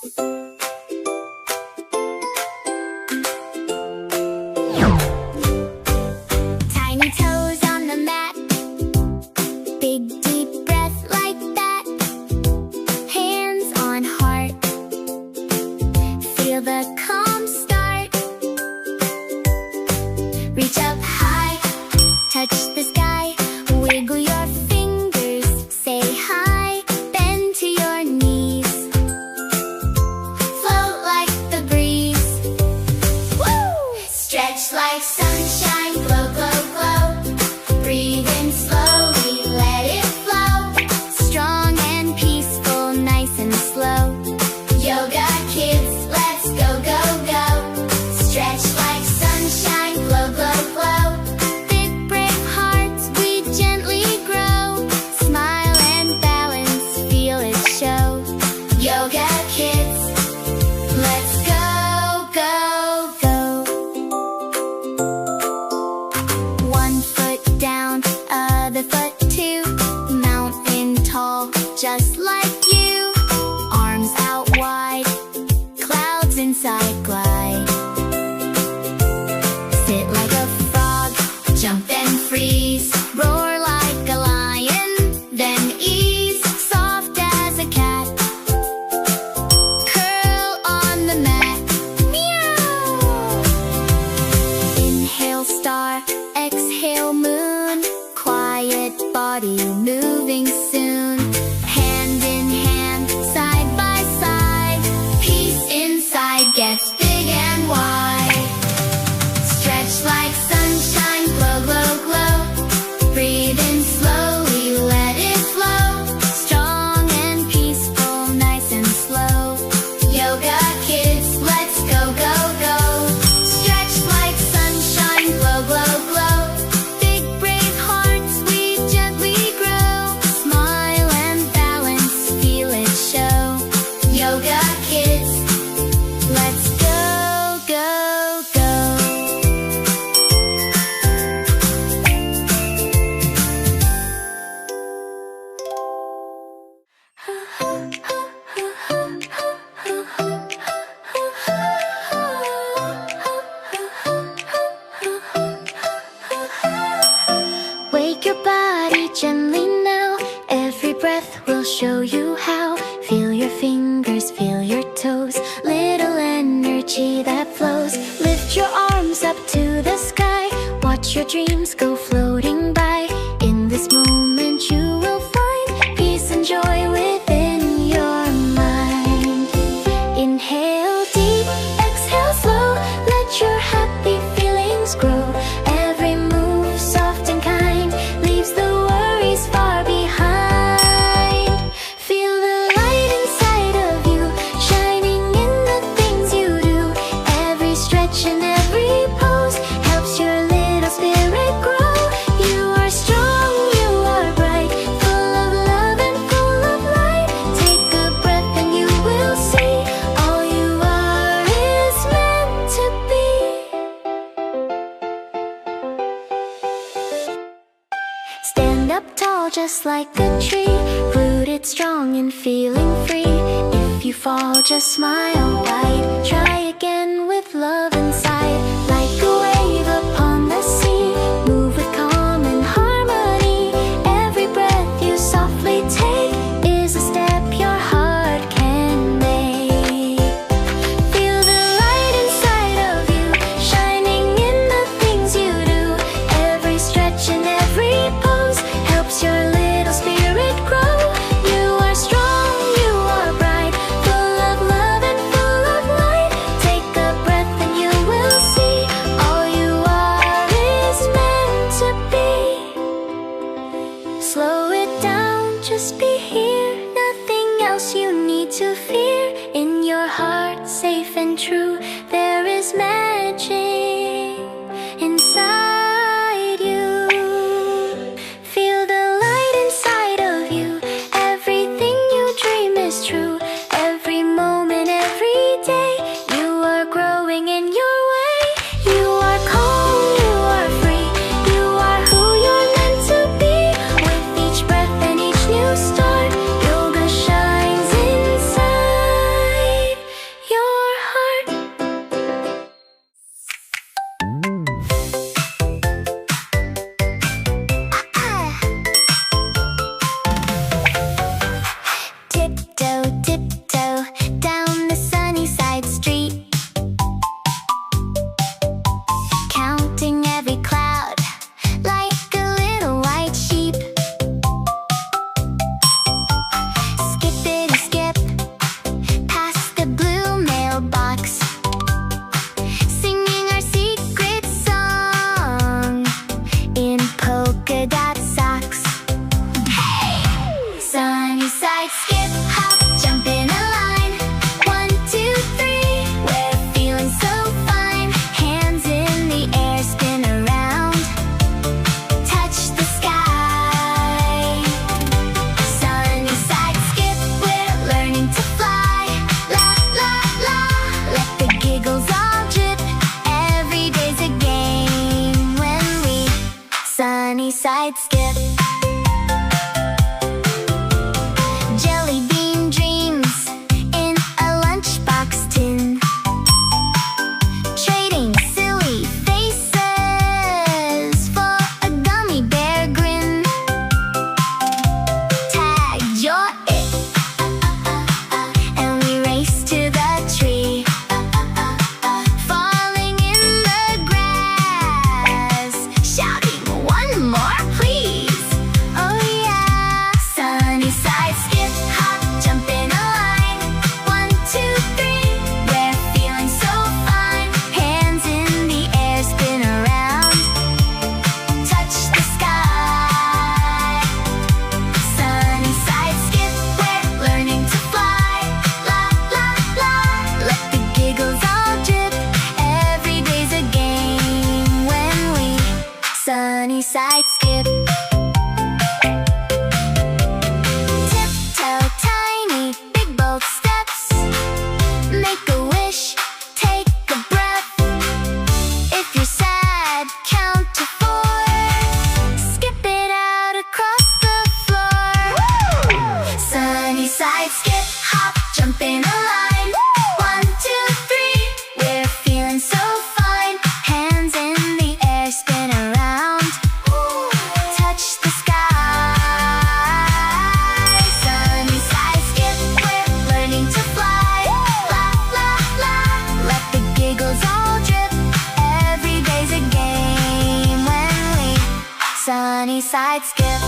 Tiny toes on the mat, big deep breath like that. Hands on heart, feel the calm start. Reach up high, touch the sky, wiggle your fingers, say hi. Bend to your knees, float like the breeze. Woo! Stretch like sunshine, glow, glow, glow. Breathe in slowly, let it flow. Strong and peaceful, nice and slow. Yoga kids, let's go, go, go. Stretch like sunshine, glow, glow, glow. Big brave hearts, we gently grow. Smile and balance, feel it show. Yoga kids, let's go, go, go. One foot down, other foot too. Mountain tall, just like you. Arms out wide, clouds inside glide. Sit like a frog, jump and freeze. Roar like a lion, then ease. Soft as a cat, curl on the mat. Meow! Inhale star, exhale moon. Quiet body moving soon. Hand in hand, side by side. Peace inside gets big and wide. Stretch like sunshine, glow, glow, glow. Breathe in slowly, let it flow. Strong and peaceful, nice and slow. Yoga kids, let's go, go, go. Stretch like sunshine, glow, glow, glow. Big brave hearts, we gently grow. Smile and balance, feel it show. Yoga kids, let's go, go, go. Wake your body gently now. Every breath will show you how. Feel your fingers, feel your toes. Little energy that flows. Lift your arms up to the sky. Watch your dreams go floating by. In this moment you will find peace and joy within your mind. Inhale deep, exhale slow. Let your happy feelings grow. Every move soft and kind leaves the worries far behind. Feel the light inside of you, shining in the things you do. Every stretch and every pose helps your little spirit grow. You are strong, you are bright, full of love and full of light. Take a breath and you will see all you are is meant to be. Stand up tall just like a tree, rooted strong and feeling free. If you fall, just smile wide. Try again with love inside. Like a wave upon the sea, move with calm and harmony. Every breath you softly take is a step your heart can make. Feel the light inside of you, shining in the things you do. Every stretch and every pose helps your little spirit grow. You are strong, you are bright, full of love and full of light. Take a breath and you will see all you are is meant to be. Slow it down, just be here. Nothing else you need to fear. In your heart, safe and true, there is magic inside you. Feel the light inside of you. Everything you dream is true. Every moment, every day, you are growing in your way. You are calm, you are free. You are who you're meant to be. With each breath and each new start, yoga shines inside. side skip.